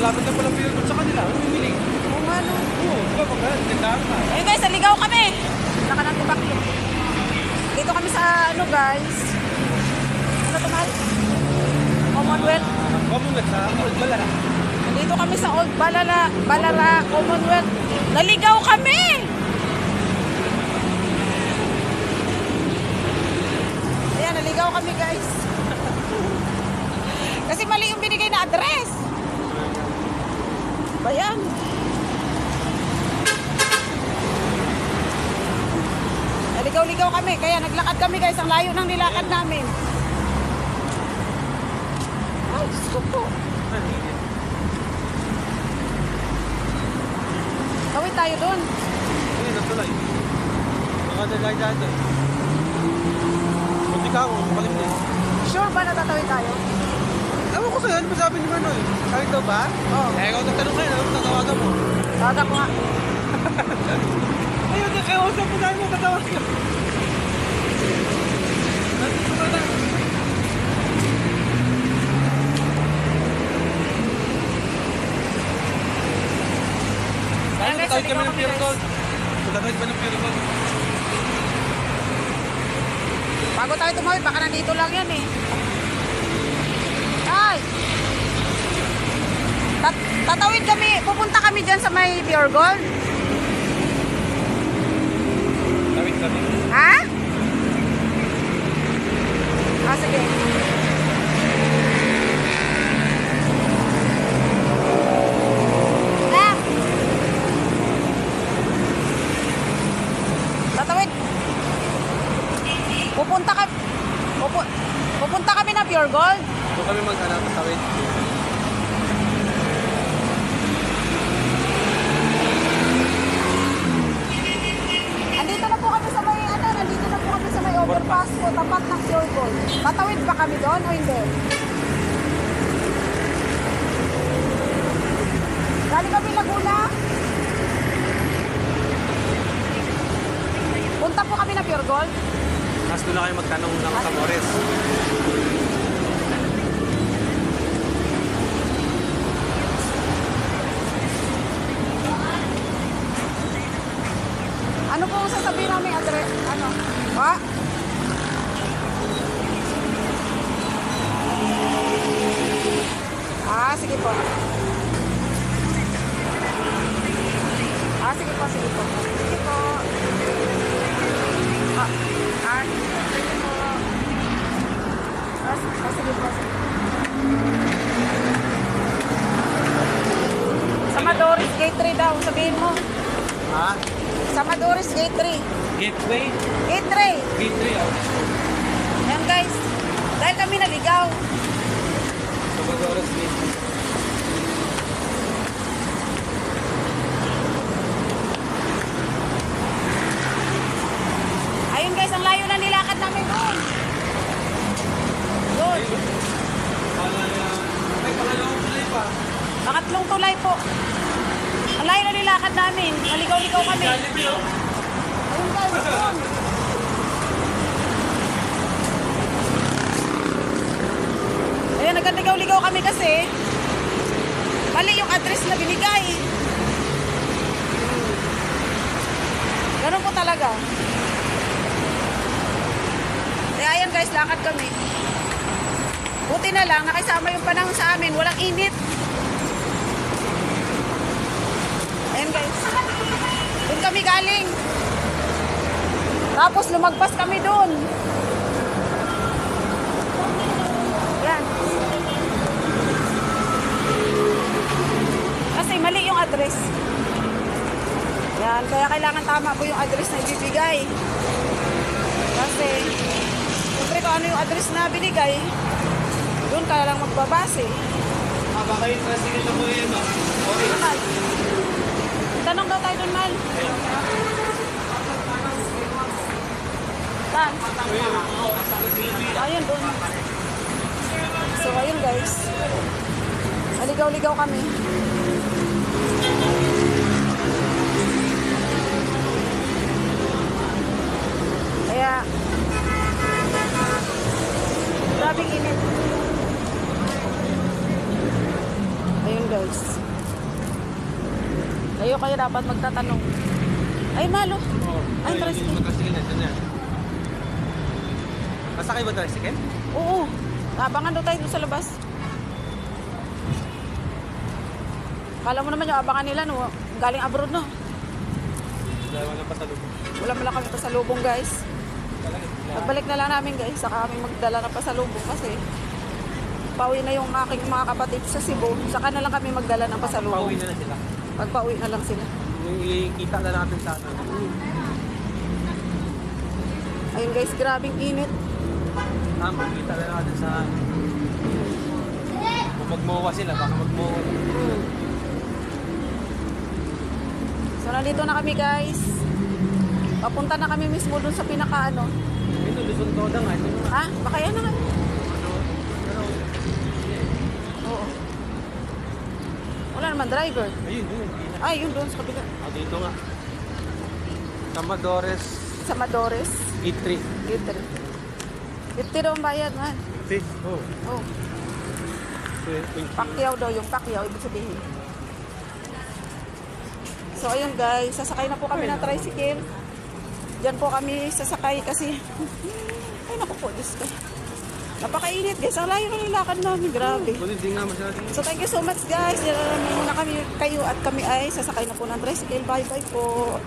malapit na pala pila sa kanila. Ano bibili? Oo nga no. Oo, di ba? Magandang na. Ayun guys, naligaw kami. Naka ng tibaklo. Dito kami sa ano guys. Ano to mahal? Commonwealth. Commonwealth sa Old Balala. Dito kami sa Old Balala Commonwealth. Naligaw kami! Ayan, naligaw kami guys. Kasi mali yung binigay na address. Bayan. Naligaw-ligaw kami. Kaya naglakad kami guys. Ang layo ng nilakad namin. Ay, Diyos ko po. Tawid tayo doon. Hindi, natulay. Nakadagay dyan doon. Kunti ka ako, malim na. Sure ba natatawid tayo? Ewan ko sa'yo, ano ba sabi ni Manoy? Kahit daw ba? Oo. Eh, ikaw nagtanong kayo, ano tatawagan mo? Tawag ko nga. Ayun, nakausap mo dahil mo tatawagan. Ayan, guys, Tatawid kami naligaw ng Pure guys. Gold. Tatawid pa ng Pure Gold. Bago tayo tumawid, baka nandito lang yan eh. Ay! Tatawid kami, pupunta kami dyan sa may Pure Gold. Tawid kami. Ha? Ah, sige. Ah! Tatawid. Pupunta kami na Pure Gold. Doon kami mag-anak, tawid. Andito na po kami sa may nandito na po kami sa may overpass po, tapat ng Pure Gold. Tatawid ba kami doon o hindi? Galing kami Laguna. Punta po kami na Pure Gold. Tapos doon na kayo magtanong ng Camores. Ano po sasabihin namin address? Ano? Ha? Ah, sige po. Ah, sige po, sige po. Sige po. Ah, sige po. Sige po. Sa Madores Gate 3 daw, sabihin mo. Ha? Sa Madores Gate 3. Gateway? Gate 3. Gateway, oh. Yan guys. Dahil kami naligaw. Sa Madores Gateway. Ayun guys, ang layo na nilakad namin doon. Doon. May pangalawang tulay pa. Nakatlong tulay po. Ang layo na nilakad namin. Naligaw-ligaw kami. Jollibee, oh. Ayun guys. Doon. Ayun, nagkaligaw-ligaw kami kasi mali yung address na binigay. Ganun po talaga. Kaya ayan guys, lakad kami. Buti na lang, nakisama yung panahon sa amin. Walang init. Ayan guys. Doon kami galing. Tapos lumagpas kami doon. Yan. Kasi mali yung address. Yan, kaya kailangan tama po yung address na ibibigay. Kasi, siyempre kung ano yung address na binigay, doon ka lang magbabase. Baka yung tricycle na po yun, oh. Okay. Mal, tanong daw tayo doon, Mal. Saan? Ayun, doon. So, ayun guys. Naligaw-ligaw kami. Kaya, grabing init. Ayun guys. kayo dapat magtatanong. Ay, malo. Oo. Ay, tricycle. Tricycle na, dyan yan. Masakay ba tricycle? Oo. Abangan daw tayo doon sa labas. Kala mo naman yung abangan nila, no? Galing abroad, no? Dahil walang pasalubong. Wala mo lang kami pasalubong, guys. Pagbalik na lang namin, guys. Saka kami magdala ng pasalubong kasi pauwi na yung aking mga kapatid sa Cebu. Saka na lang kami magdala ng pasalubong. Pauwi na lang sila. Pagpauwi na lang sila. Yung ikita na natin sa ano. Ayun, guys. Grabing init. Tama, kita na natin sa kung magmowa sila, baka magmowa. So, nandito na kami, guys. Papunta na kami mismo dun sa pinaka, ano. Ito, Luzon Toda nga. Ito nga. Ha? Baka yan na nga. Oo. Wala naman driver. Ayun, yun. Ay, yun doon sa kabila. Dito nga. Tamadores Sa Madores. 83. Litre. 50 daw ang bayad, man. Oh. Oh. Pakyaw daw yung pakyaw, ibig sabihin. So, ayun guys, sasakay na po kami ng tricycle. Diyan po kami sasakay kasi, ay naku po, Diyos ko. Napakainit guys, ang layo ng nilakad namin, grabe. Hindi nga masyado. So, thank you so much guys. Diyan na muna kami kayo at kami ay sasakay na po ng tricycle. Bye-bye po.